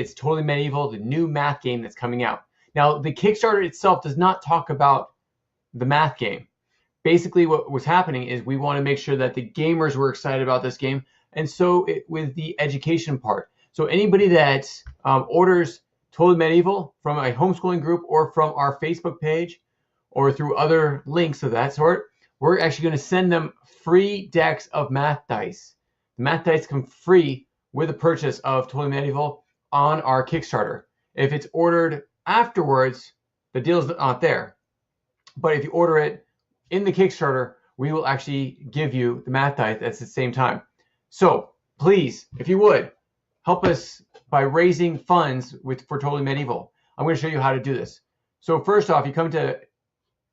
it's Totally Medieval, the new math game that's coming out. Now, the Kickstarter itself does not talk about the math game. Basically, what was happening is we want to make sure that the gamers were excited about this game, and so with the education part. So anybody that orders Totally Medieval from a homeschooling group or from our Facebook page or through other links of that sort, we're actually going to send them free decks of math dice. The math dice come free with the purchase of Totally Medieval on our Kickstarter. If it's ordered afterwards, the deal's not there. But if you order it in the Kickstarter, we will actually give you the math dice at the same time. So please, if you would, help us by raising funds for Totally Medieval. I'm going to show you how to do this. So first off, you come to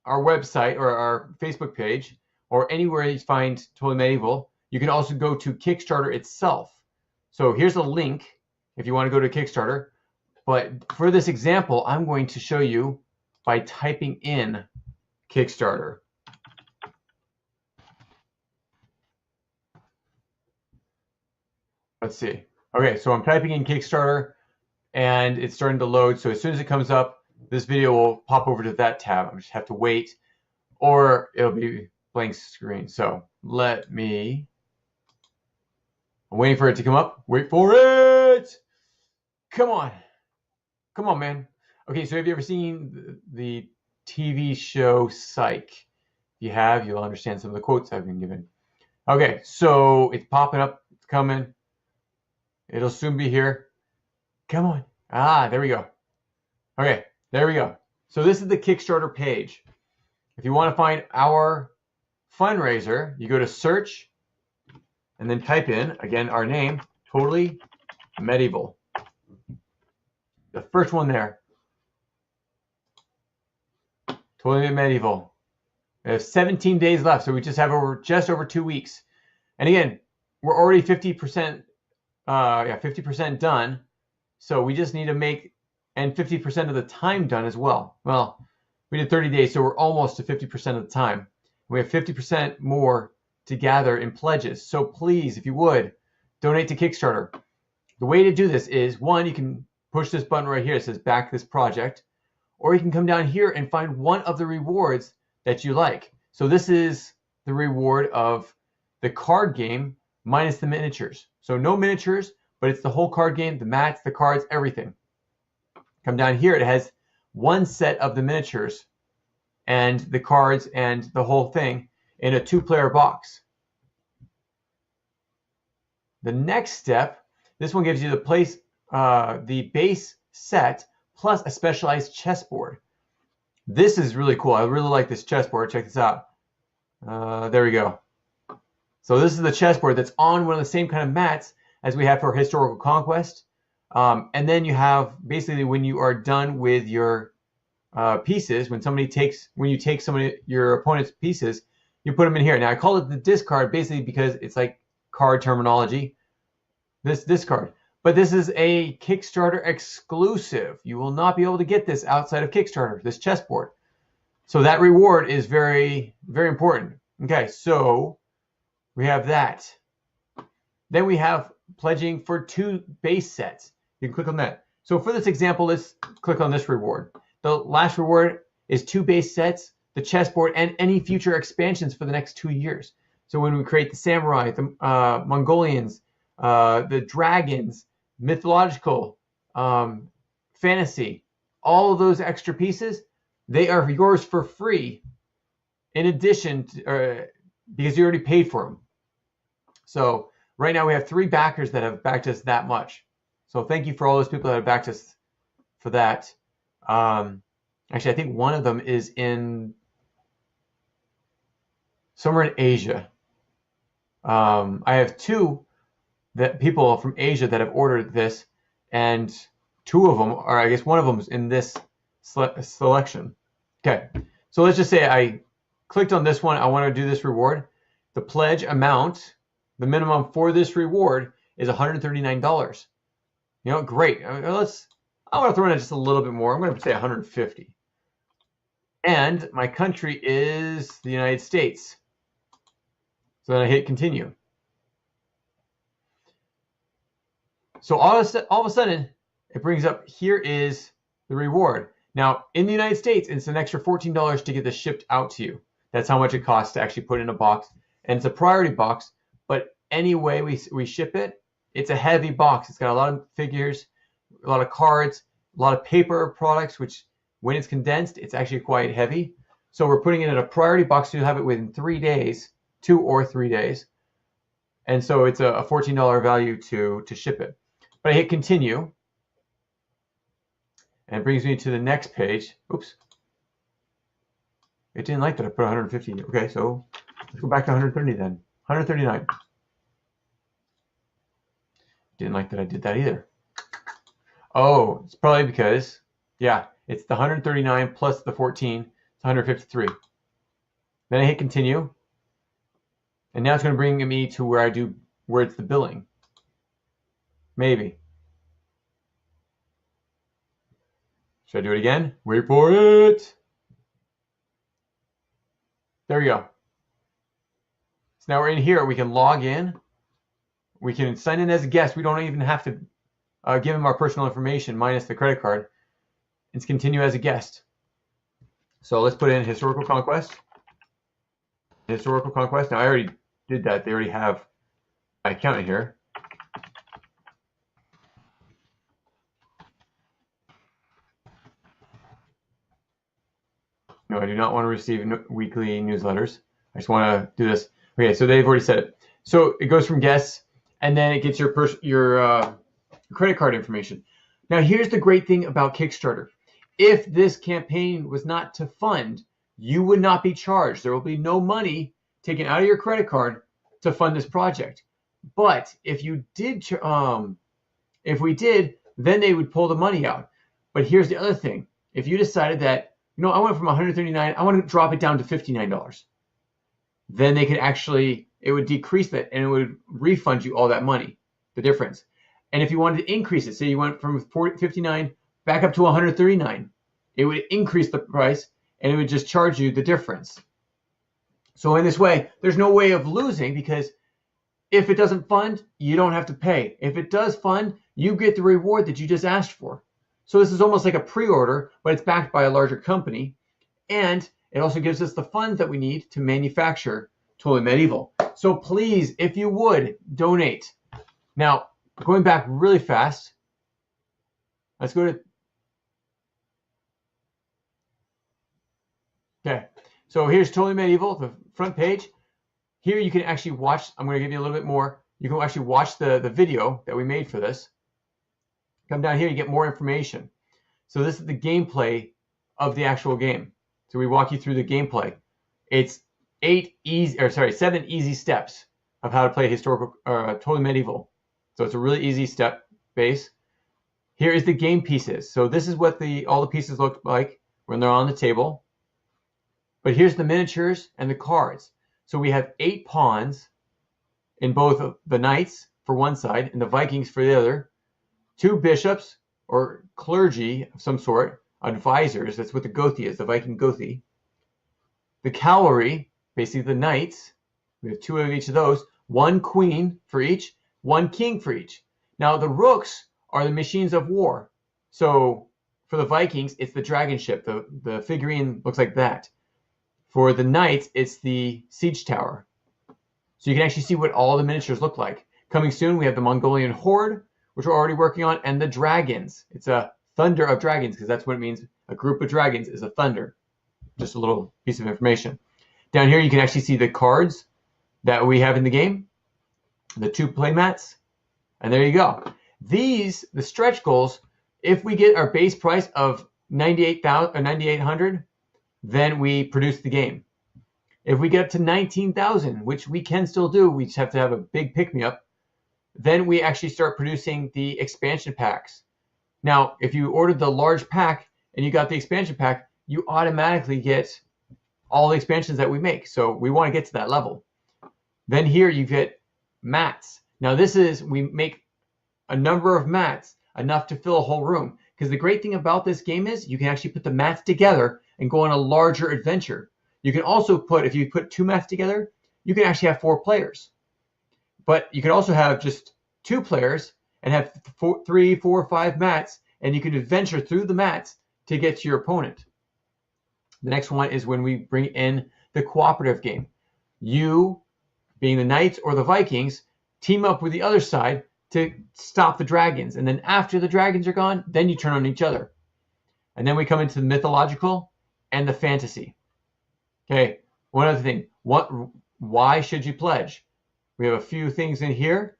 our website or our Facebook page or anywhere you find Totally Medieval. You can also go to Kickstarter itself. So here's a link if you want to go to Kickstarter. But for this example, I'm going to show you by typing in Kickstarter. Let's see. Okay, so I'm typing in Kickstarter and it's starting to load. So as soon as it comes up, this video will pop over to that tab. I just have to wait or it'll be blank screen. So I'm waiting for it to come up. Wait for it. Come on. Come on, man. Okay, so have you ever seen the TV show Psych? If you have, you'll understand some of the quotes I've been given. Okay, so it's popping up, it's coming. It'll soon be here. Come on. Ah, there we go. Okay, there we go. So this is the Kickstarter page. If you want to find our fundraiser, you go to search and then type in, again, our name, Totally Medieval. The first one there. Totally Medieval. We have 17 days left, so we just have just over 2 weeks. And again, we're already 50%, 50% done. So we just need to make, and 50% of the time done as well. Well, we did 30 days, so we're almost to 50% of the time. We have 50% more to gather in pledges. So please, if you would, donate to Kickstarter. The way to do this is, one, you can push this button right here. It says back this project. Or you can come down here and find one of the rewards that you like. So this is the reward of the card game minus the miniatures. So no miniatures, but it's the whole card game, the mats, the cards, everything. Come down here, it has one set of the miniatures and the cards and the whole thing in a 2-player box. The next step, this one gives you the base set plus a specialized chessboard. This is really cool. I really like this chessboard. Check this out. There we go. So this is the chessboard that's on one of the same kind of mats as we have for Historical Conquest. And then you have, basically, when you are done with your pieces, when you take your opponent's pieces, you put them in here. Now I call it the discard basically because it's like card terminology. This discard. But this is a Kickstarter exclusive. You will not be able to get this outside of Kickstarter, this chessboard. So that reward is very, very important. Okay, so we have that. Then we have pledging for 2 base sets. You can click on that. So for this example, let's click on this reward. The last reward is 2 base sets, the chessboard, and any future expansions for the next 2 years. So when we create the samurai, the Mongolians, the dragons, mythological, fantasy, all of those extra pieces, they are yours for free in addition to, because you already paid for them. So right now we have 3 backers that have backed us that much. So thank you for all those people that have backed us for that. Actually, I think one of them is in somewhere in Asia. I have 2 people from Asia that have ordered this, and 2 of them, or I guess one of them is in this selection. Okay, so let's just say I clicked on this one. I want to do this reward. The pledge amount, the minimum for this reward is $139. You know, great. I want to throw in just a little bit more. I'm going to say 150. And my country is the United States. So then I hit continue. So all of a sudden, it brings up, here is the reward. Now, in the United States, it's an extra $14 to get this shipped out to you. That's how much it costs to actually put in a box. And it's a priority box, but any way we ship it, it's a heavy box. It's got a lot of figures, a lot of cards, a lot of paper products, which when it's condensed, it's actually quite heavy. So we're putting it in a priority box, so you'll have it within 3 days, 2 or 3 days. And so it's a $14 value to ship it. But I hit continue. And it brings me to the next page. Oops. It didn't like that I put 150. Okay, so let's go back to 130 then. 139. Didn't like that I did that either. Oh, it's probably because, yeah, it's the 139 plus the 14. It's 153. Then I hit continue. And now it's going to bring me to where it's the billing. Maybe. Should I do it again? Wait for it. There we go. So now we're in here. We can log in. We can sign in as a guest. We don't even have to give him our personal information minus the credit card. Let's continue as a guest. So let's put in Historical Conquest. Historical Conquest. Now I already did that. They already have my account in here. No, I do not want to receive weekly newsletters. I just want to do this. Okay, so they've already said it. So it goes from guests, and then it gets your credit card information. Now, here's the great thing about Kickstarter. If this campaign was not to fund, you would not be charged. There will be no money taken out of your credit card to fund this project. But if you did, if we did, then they would pull the money out. But here's the other thing. If you decided that, you know, I went from 139, I want to drop it down to $59. Then they could actually, it would decrease that and it would refund you all that money, the difference. And if you wanted to increase it, say you went from 59 back up to 139, it would increase the price and it would just charge you the difference. So in this way, there's no way of losing, because if it doesn't fund, you don't have to pay. If it does fund, you get the reward that you just asked for. So this is almost like a pre-order, but it's backed by a larger company. And it also gives us the funds that we need to manufacture Totally Medieval. So please, if you would, donate. Now, going back really fast, let's go to... Okay, so here's Totally Medieval, the front page. Here you can actually watch, I'm going to give you a little bit more. You can actually watch the video that we made for this. Come down here, you get more information. So this is the gameplay of the actual game. So we walk you through the gameplay. It's 7 easy steps of how to play historical Totally Medieval. So it's a really easy step base. Here is the game pieces. So this is what all the pieces look like when they're on the table. But here's the miniatures and the cards. So we have 8 pawns in both of the knights for one side and the Vikings for the other. 2 bishops or clergy of some sort, advisors, that's what the Gothi is, the Viking Gothi. The cavalry, basically the knights, we have 2 of each of those, 1 queen for each, 1 king for each. Now the rooks are the machines of war. So for the Vikings, it's the dragon ship, the figurine looks like that. For the knights, it's the siege tower. So you can actually see what all the miniatures look like. Coming soon, we have the Mongolian horde, which we're already working on, and the dragons. It's a thunder of dragons, because that's what it means. A group of dragons is a thunder. Just a little piece of information. Down here, you can actually see the cards that we have in the game, the 2 play mats, and there you go. These, the stretch goals, if we get our base price of $9,800, then we produce the game. If we get up to 19,000, which we can still do, we just have to have a big pick-me-up, then we actually start producing the expansion packs. Now, if you ordered the large pack and you got the expansion pack, you automatically get all the expansions that we make. So we want to get to that level. Then here you get mats. Now this is, we make a number of mats, enough to fill a whole room. Because the great thing about this game is you can actually put the mats together and go on a larger adventure. You can also put, if you put 2 mats together, you can actually have 4 players. But you can also have just 2 players, and have 3, 4, 5 mats, and you can adventure through the mats to get to your opponent. The next one is when we bring in the cooperative game. You, being the Knights or the Vikings, team up with the other side to stop the dragons. And then after the dragons are gone, then you turn on each other. And then we come into the mythological and the fantasy. Okay, one other thing. Why should you pledge? We have a few things in here.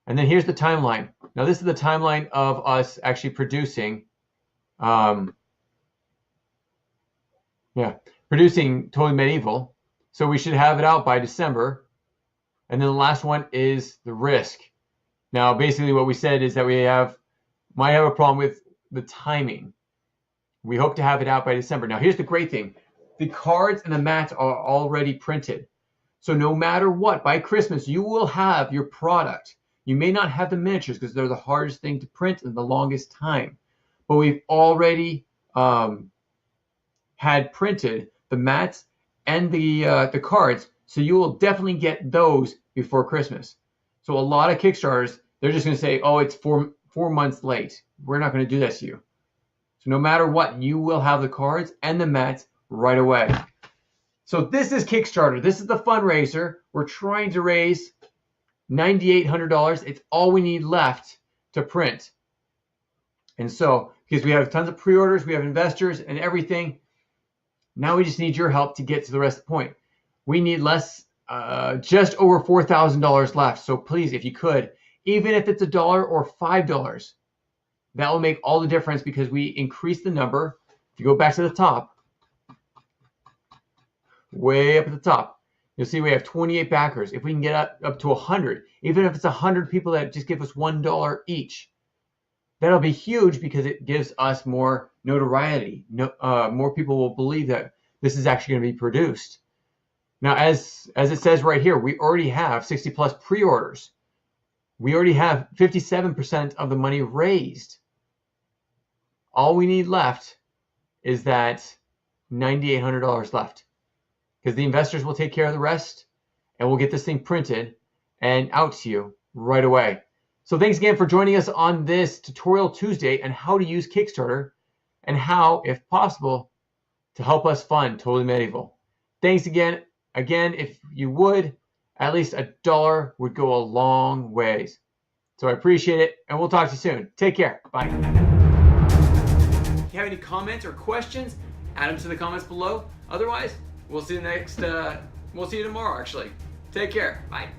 And then here's the timeline. Now this is the timeline of us actually producing producing Totally Medieval. So we should have it out by December. And then the last one is the risk. Now, basically what we said is that we might have a problem with the timing. We hope to have it out by December. Now, here's the great thing. The cards and the mats are already printed. So no matter what, by Christmas, you will have your product. You may not have the miniatures because they're the hardest thing to print in the longest time. But we've already had printed the mats and the cards, so you will definitely get those before Christmas. So a lot of Kickstarters, they're just going to say, oh, it's 4 months late. We're not going to do that to you. So no matter what, you will have the cards and the mats right away. So this is Kickstarter. This is the fundraiser. We're trying to raise $9,800. It's all we need left to print. And so, because we have tons of pre-orders, we have investors and everything, now we just need your help to get to the rest of the point. We need just over $4,000 left. So please, if you could, even if it's $1 or $5, that will make all the difference because we increase the number. If you go back to the top, way up at the top, you'll see we have 28 backers. If we can get up to 100, even if it's 100 people that just give us $1 each, that'll be huge because it gives us more notoriety. More people will believe that this is actually going to be produced. Now, as it says right here, we already have 60 plus pre-orders. We already have 57% of the money raised. All we need left is that $9,800 left, because the investors will take care of the rest, and we'll get this thing printed and out to you right away. So thanks again for joining us on this Tutorial Tuesday on how to use Kickstarter and how, if possible, to help us fund Totally Medieval. Thanks again. Again, if you would, at least $1 would go a long ways. So I appreciate it, and we'll talk to you soon. Take care. Bye. If you have any comments or questions, add them to the comments below. Otherwise, we'll see you tomorrow, actually. Take care. Bye.